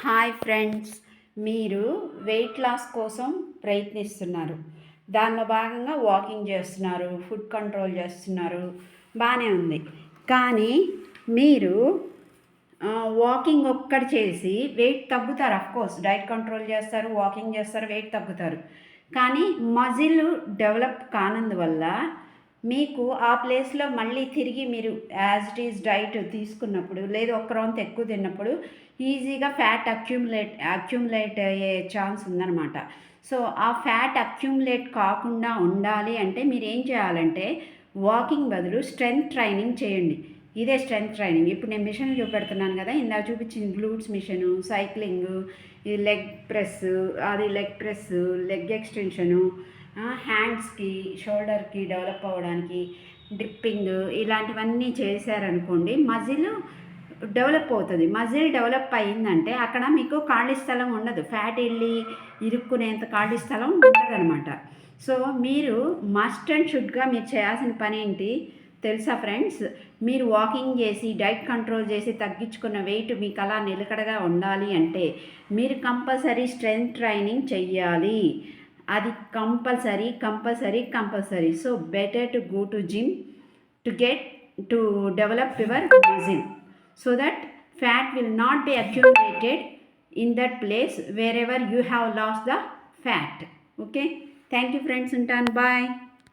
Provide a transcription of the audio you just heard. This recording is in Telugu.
హాయ్ ఫ్రెండ్స్, మీరు వెయిట్ లాస్ కోసం ప్రయత్నిస్తున్నారు. దానిలో భాగంగా వాకింగ్ చేస్తున్నారు, ఫుడ్ కంట్రోల్ చేస్తున్నారు, బాగానే ఉంది. కానీ మీరు వాకింగ్ ఒక్కటి చేసి వెయిట్ తగ్గుతారు. అఫ్కోర్స్ డైట్ కంట్రోల్ చేస్తారు, వాకింగ్ చేస్తారు, వెయిట్ తగ్గుతారు. కానీ మజిల్ డెవలప్ కానందువల్ల మీకు ఆ ప్లేస్లో మళ్ళీ తిరిగి మీరు యాజ్ ఇట్ ఈజ్ డైట్ తీసుకున్నప్పుడు లేదు ఒక్క రౌండ్ ఎక్కువ తిన్నప్పుడు ఈజీగా ఫ్యాట్ అక్యుములేట్ అయ్యే ఛాన్స్ ఉందన్నమాట. సో ఆ ఫ్యాట్ అక్యుములేట్ కాకుండా ఉండాలి అంటే మీరు ఏం చేయాలంటే వాకింగ్ బదులు స్ట్రెంగ్త్ ట్రైనింగ్ చేయండి. ఇదే స్ట్రెంగ్త్ ట్రైనింగ్. ఇప్పుడు నేను మిషన్ చూపెడుతున్నాను కదా, ఇందాక చూపించింది గ్లూట్స్ మిషను, సైక్లింగ్, ఇది లెగ్ ప్రెస్, అది లెగ్ ప్రెస్, లెగ్ ఎక్స్టెన్షను, హ్యాండ్స్కి షోల్డర్కి డెవలప్ అవ్వడానికి డ్రిప్పింగ్, ఇలాంటివన్నీ చేశారనుకోండి మజిల్ డెవలప్ అవుతుంది. మజిల్ డెవలప్ అయిందంటే అక్కడ మీకు ఖాళీ స్థలం ఉండదు, ఫ్యాట్ వెళ్ళి ఇరుక్కునేంత ఖాళీ స్థలం ఉండదనమాట. సో మీరు మస్ట్ అండ్ షుడ్గా మీరు చేయాల్సిన పని ఏంటి తెలుసా ఫ్రెండ్స్? మీరు వాకింగ్ చేసి డైట్ కంట్రోల్ చేసి తగ్గించుకున్న వెయిట్ మీకు అలా నిలకడగా ఉండాలి అంటే మీరు కంపల్సరీ స్ట్రెంగ్త్ ట్రైనింగ్ చెయ్యాలి. అది compulsory. So better to go to gym to develop your muscle, so that fat will not be accumulated in that place wherever you have lost the fat. Okay, thank you friends, and bye.